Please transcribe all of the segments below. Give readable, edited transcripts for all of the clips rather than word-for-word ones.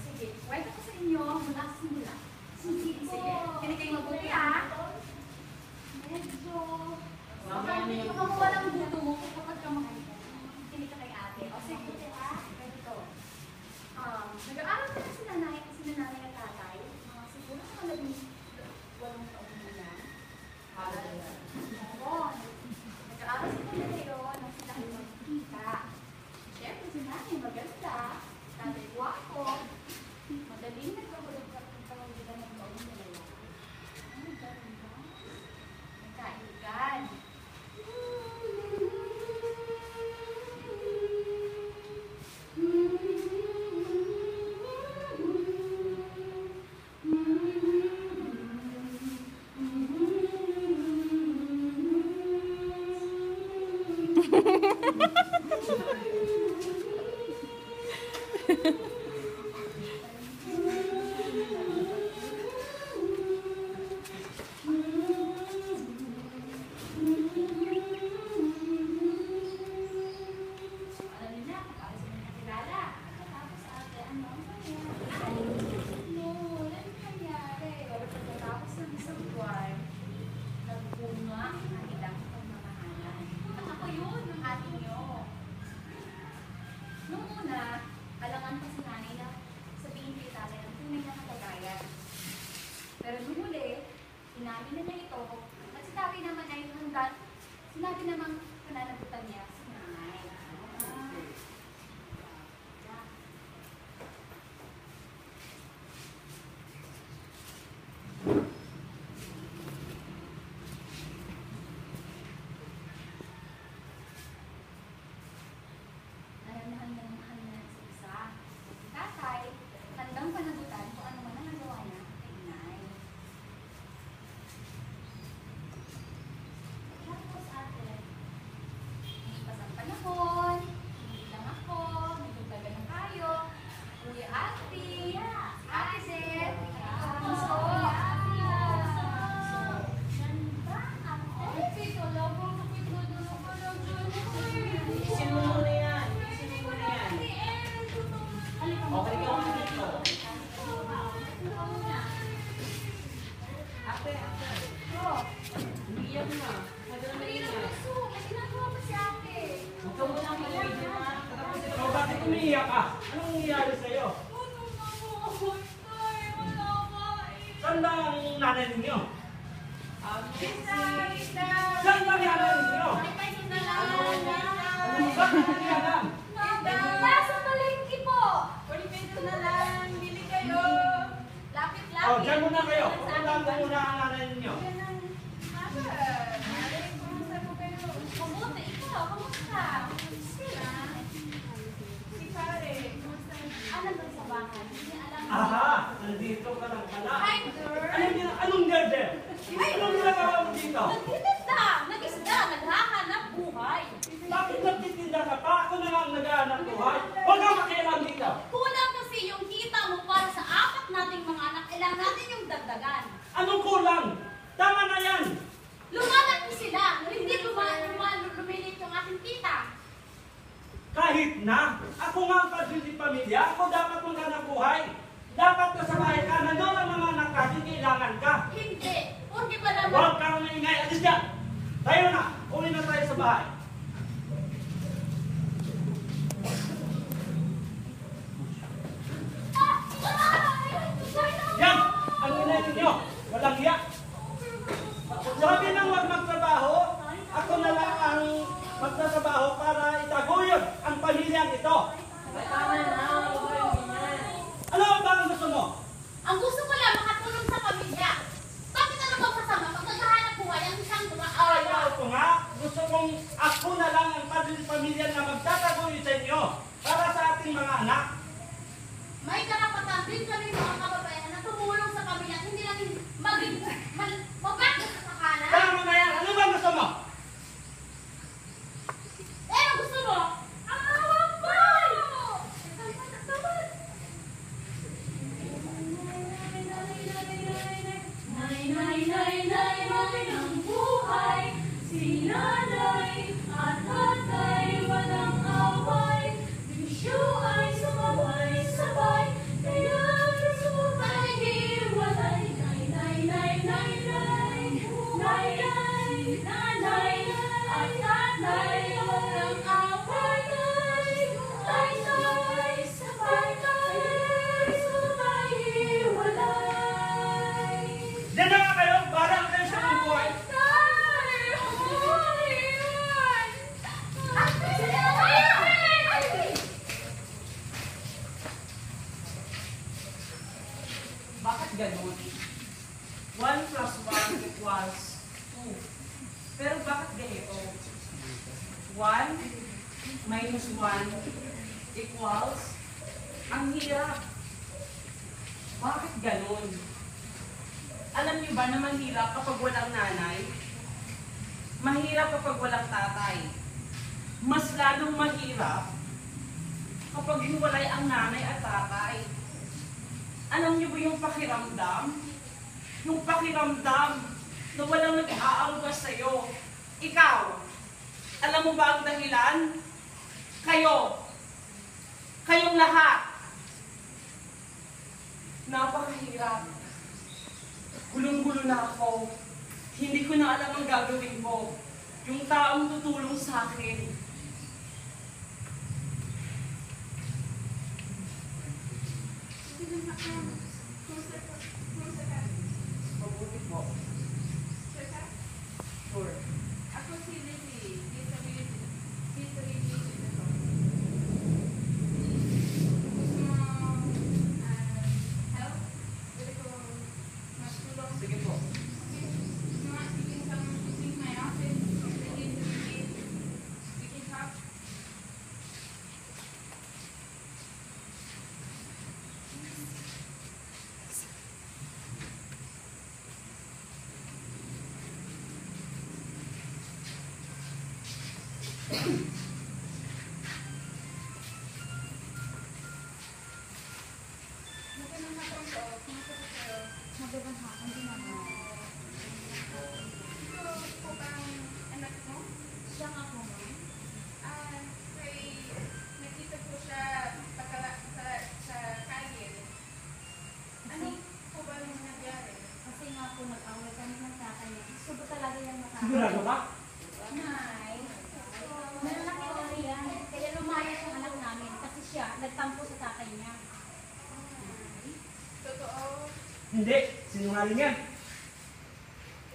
Sige, kwento ko sa inyo mula sa simula. Sige. Hindi kayo mabuti medyo... Baka mawalang buto mo kapag ka makinig ka kay ate. O sige, ganito. Nag-aaral na si nanay at tatay. Siguro sa kalabing 8 taon muna. Oo. Nag-aaral si nanay ngayon nang sila ay magkita. Siyempre si nanay maganda. Tatay guwapo. Madaling nagkahulog ka ng pangagitan ng taon ng dalawa. Ano ba? Nagkaigan. Pero lumuli, sinabi na niya ito, at sinabi naman ay hanggang, sinabi naman pananagutan niya si nanay. Naranahan na ng mahal na sa isa. Si tatay, handang panagutan kung ano man ang nagawa niya. Umiiyak ka? Anong nangyayari sa'yo? Saan ba ang nanay ninyo? Saan ba ang nanay ninyo? Saan ba ang Nasa palengke po! Bili kayo! Lapit-lapit! Oh, dyan muna kayo. Puntahan ko muna ang nanay ninyo. Kamusta? Ikaw, kamusta? Aha! Nandito ka lang pala. Hi, girl! Anong girl there? Anong ginagawa mo dito? Nagtitinda! Nag-isda! Naghahanap buhay! Bakit nagtitinda ka pa? Ako na lang nag-aanap buhay. Huwag kang makialam dito. Kulang kasi yung kita mo para sa 4 nating mga anak. Kailangan natin yung dagdagan. Anong kulang? Tama na yan. Lumalaki sila! Hindi lumilit yung ating kita. Kahit na, ako nga ang pagdili pamilya, ako dapat maghanap buhay. Dapat ka sa bahay ka, nandoon ang mga anak natin, kailangan ka. Hindi! Porque ba naman? Huwag kang maingay, alis dyan. Tayo na, uwi na tayo sa bahay. Yan, ang inay ninyo, walang hiya. Sabi nang huwag magtrabaho, ako na lang ang magtatrabaho para itaguyod ang pamilyang ito. Ano ba ang gusto mo? Ang gusto ko lang makatulong sa pamilya. Bakit ano bang masama pag naghahanap buhay ang isang Ayaw ko nga, gusto kong ako na lang ang pamilya na magtataguyod sa inyo para sa ating mga anak. May karapatan din kami mga kababayan na tumulong sa pamilya at hindi lang maging mabakit sa kanan. Tama na yan, ano ba gusto mo? Ano gusto mo? Ang awapay! Nay ng buhay, si nanay at tatay walang away. Bisyo ay sumabuhay. Bakit ganun? 1 plus 1 equals 2. Pero bakit ganito? 1 minus 1 equals, ang hirap. Bakit ganun? Alam niyo ba na mahirap kapag walang nanay? Mahirap kapag walang tatay. Mas lalong mahirap kapag hiwalay ang nanay at tatay. Alam niyo ba yung pakiramdam? Yung pakiramdam na walang nag-aaruga sa'yo. Ikaw, alam mo ba ang dahilan? Kayong lahat. Napakahirap. Gulong-gulo na ako. Hindi ko na alam ang gagawin ko. Yung taong tutulong sa akin. Mabuti po. Sure. Ako si Lizzie. Disability ako. Gusto mo help? Pwede ko matulong? Sige po. Gusto mo you can come to my office. We can talk. Magandang hapon po. Kumusta po kayo? Magandang hapon din naman. Ito po bang anak mo? Siya nga po, ma'am. Nakita ko siya sa kalye. Ano po ba yung nangyari? Kasi nga po nag-away kami ng tatay niya. Gusto ba talaga yan Sigurado ka? Nay, malalaki kasi yan. Kaya lumayas yung anak namin kasi siya nagtampo sa tatay niya. Totoo. Hindi. Sinungaling yan.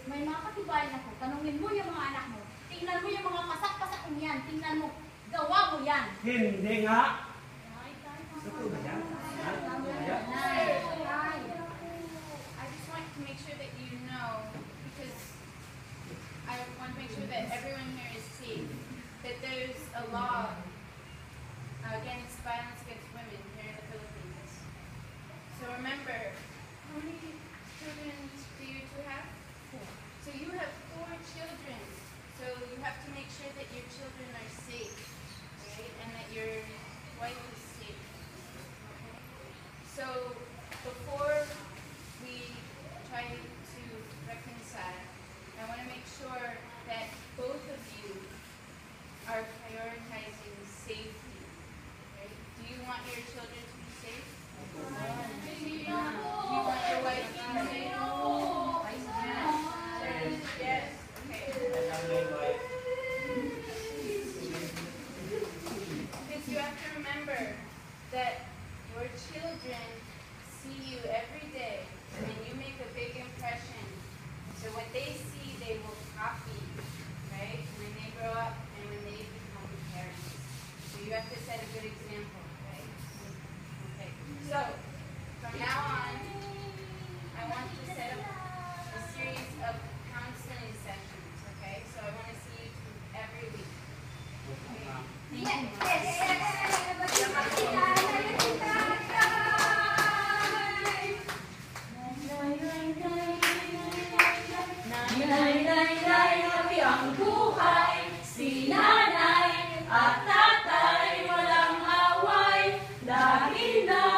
May mga katibayan ako. Tanungin mo yung mga anak mo. Tingnan mo yung mga pasak-pasak mo yan. Tingnan mo. Gawa mo yan. Hindi nga. Nay, Gusto ko ba yan? Nay. I just want to make sure that you know, because I want to make sure that everyone here is safe, that there's a law against violence against women here in the Philippines. So remember, how many children do you two have? 4. So you have 4 children. So you have to make sure that your children are safe, right? And that your wife is safe. Okay? So before we try to reconcile, I want to make sure that both of you are prioritizing safety. Right? Do you want your children to be safe? Do you want your wife to be safe? Yes. Okay. Because you have to remember that your children see you every day and you make a big impression. So what they see, they will copy, right? When they grow up and when they become parents. So you have to set a good example, right? Okay. So from now on, I want to set up a series of counseling sessions, okay? So I want to see you every week. Nay, happy ang buhay, si nanay at tatay walang away, dahil na